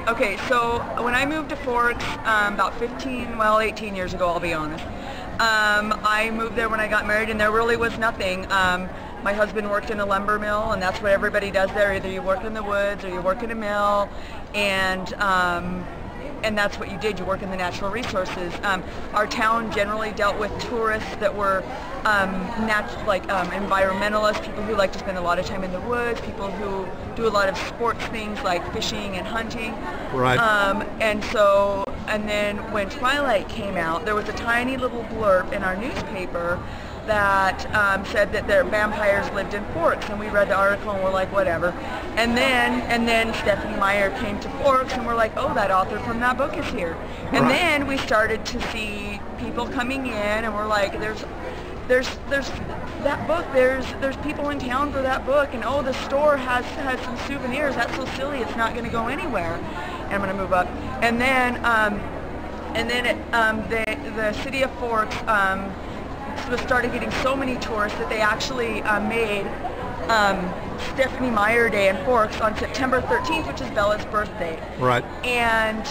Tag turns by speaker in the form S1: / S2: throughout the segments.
S1: Okay, so when I moved to Forks about 18 years ago, I'll be honest. I moved there when I got married, and there really was nothing. My husband worked in a lumber mill, and that's what everybody does there. Either you work in the woods or you work in a mill, and that's what you did. You work in the natural resources. Our town generally dealt with tourists that were environmentalists, people who like to spend a lot of time in the woods, people who do a lot of sports things like fishing and hunting.
S2: Right.
S1: And then when Twilight came out, there was a tiny little blurb in our newspaper that said that their vampires lived in Forks, and we read the article and we're like, whatever. And then Stephanie Meyer came to Forks, and we're like, oh, that author from that book is here. And then we started to see people coming in, and we're like, there's that book, there's people in town for that book, and oh, the store has some souvenirs. That's so silly, it's not going to go anywhere. And I'm going to move up. And then the city of Forks started getting so many tourists that they actually made Stephanie Meyer Day in Forks on September 13th, which is Bella's birthday.
S2: Right.
S1: And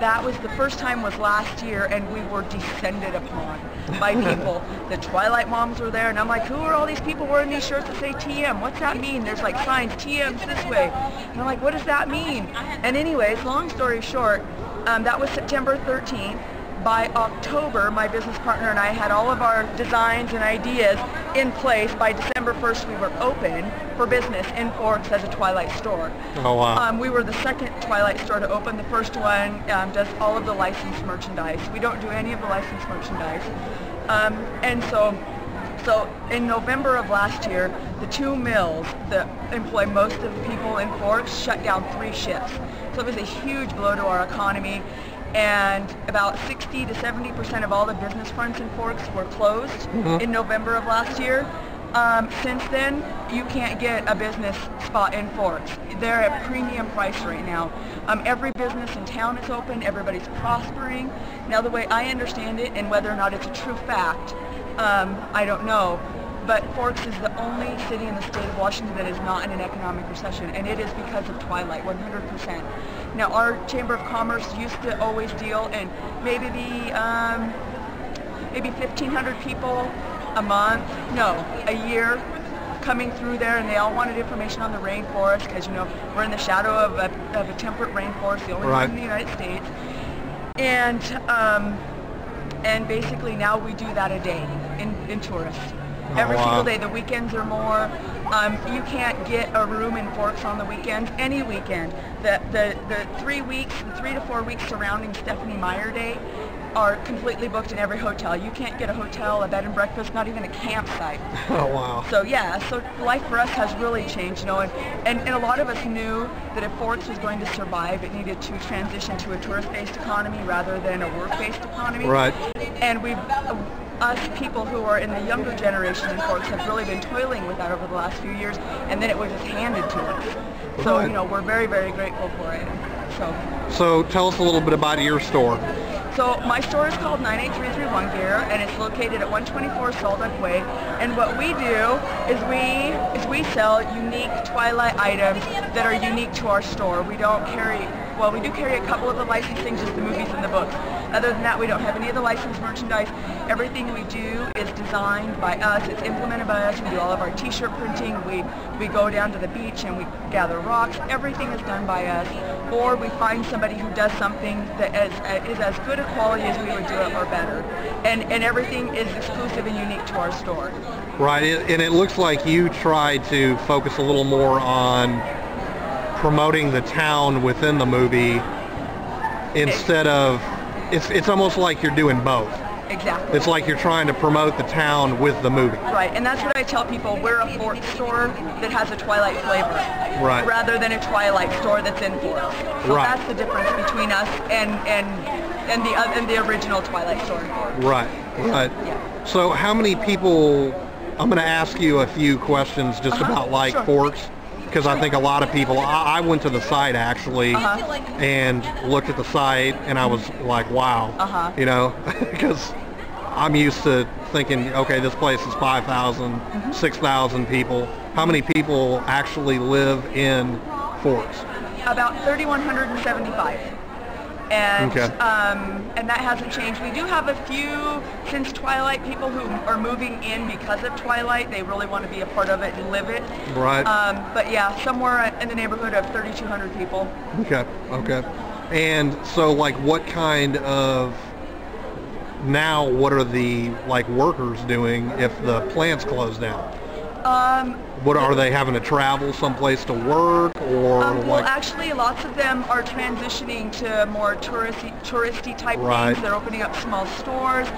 S1: that was the first time was last year, and we were descended upon by people. The Twilight moms were there, and I'm like, who are all these people wearing these shirts that say TM? What's that mean? There's like signs, TM's this way. And I'm like, what does that mean? And anyways, long story short, that was September 13th. By October, my business partner and I had all of our designs and ideas in place. By December 1st, we were open for business in Forks as a Twilight store.
S2: Oh, wow.
S1: We were the second Twilight store to open. The first one does all of the licensed merchandise. We don't do any of the licensed merchandise. And so in November of last year, the two mills that employ most of the people in Forks shut down 3 shifts. So it was a huge blow to our economy. And about 60 to 70% of all the business fronts in Forks were closed in November of last year. Since then, you can't get a business spot in Forks. They're at premium price right now. Every business in town is open. Everybody's prospering. Now, the way I understand it, and whether or not it's a true fact, I don't know, but Forks is the only city in the state of Washington that is not in an economic recession, and it is because of Twilight, 100%. Now, our Chamber of Commerce used to always deal in maybe 1,500 people a month, no, a year, coming through there, and they all wanted information on the rainforest, because, you know, we're in the shadow of a temperate rainforest, the only one in the United States. And basically now we do that a day in tourists. Every single day. The weekends are more. You can't get a room in Forks on the weekends, any weekend. The 3 to 4 weeks surrounding Stephanie Meyer Day are completely booked in every hotel. You can't get a hotel, a bed and breakfast, not even a campsite.
S2: Oh, wow.
S1: So yeah, so life for us has really changed, you know, and a lot of us knew that if Forks was going to survive, it needed to transition to a tourist-based economy rather than a work-based economy.
S2: Right.
S1: And us people who are in the younger generation in Forks have really been toiling with that over the last few years, and then it was just handed to us. So, you know, we're very, very grateful for it.
S2: So tell us a little bit about your store.
S1: So my store is called 98331 Gear, and it's located at 124 Salduck Way. And what we do is we sell unique Twilight items that are unique to our store. We don't carry, well, we do carry a couple of the licensed things, just the movies and the books. Other than that, we don't have any of the licensed merchandise. Everything we do is designed by us. It's implemented by us. We do all of our t-shirt printing. We go down to the beach and we gather rocks. Everything is done by us. Or we find somebody who does something that is as good a quality as we would do it or better. And everything is exclusive and unique to our store.
S2: Right, and it looks like you tried to focus a little more on promoting the town within the movie instead of, it's almost like you're doing both.
S1: Exactly.
S2: It's like you're trying to promote the town with the movie.
S1: Right, and that's what I tell people. We're a Forks store that has a Twilight flavor.
S2: Right.
S1: Rather than a Twilight store that's in Forks. So that's the difference between us and the original Twilight store in Forks.
S2: Right, right. Yeah. So how many people, I'm going to ask you a few questions just about like Forks, because I think a lot of people, I went to the site actually and looked at the site and I was like, wow, you know, because I'm used to thinking, okay, this place is 5,000, 6,000 people. How many people actually live in Forks?
S1: About 3,175. And,
S2: okay.
S1: And that hasn't changed. We do have a few, since Twilight, people who are moving in because of Twilight. They really want to be a part of it and live it.
S2: Right.
S1: But yeah, somewhere in the neighborhood of 3,200 people.
S2: Okay, okay. And so, like, what kind of, now, what are the, like, workers doing if the plant's closed down? What are they having to travel someplace to work, or
S1: well, actually, lots of them are transitioning to more touristy type
S2: right.
S1: things. They're opening up small stores.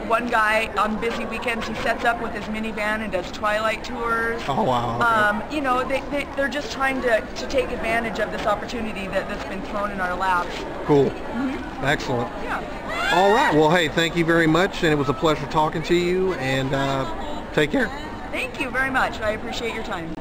S1: One guy on busy weekends, he sets up with his minivan and does Twilight tours.
S2: Oh wow! Okay.
S1: You know, they're just trying to take advantage of this opportunity that's been thrown in our laps.
S2: Cool. Mm-hmm. Excellent.
S1: Yeah.
S2: All right. Well, hey, thank you very much, and it was a pleasure talking to you. And take care.
S1: Thank you very much. I appreciate your time.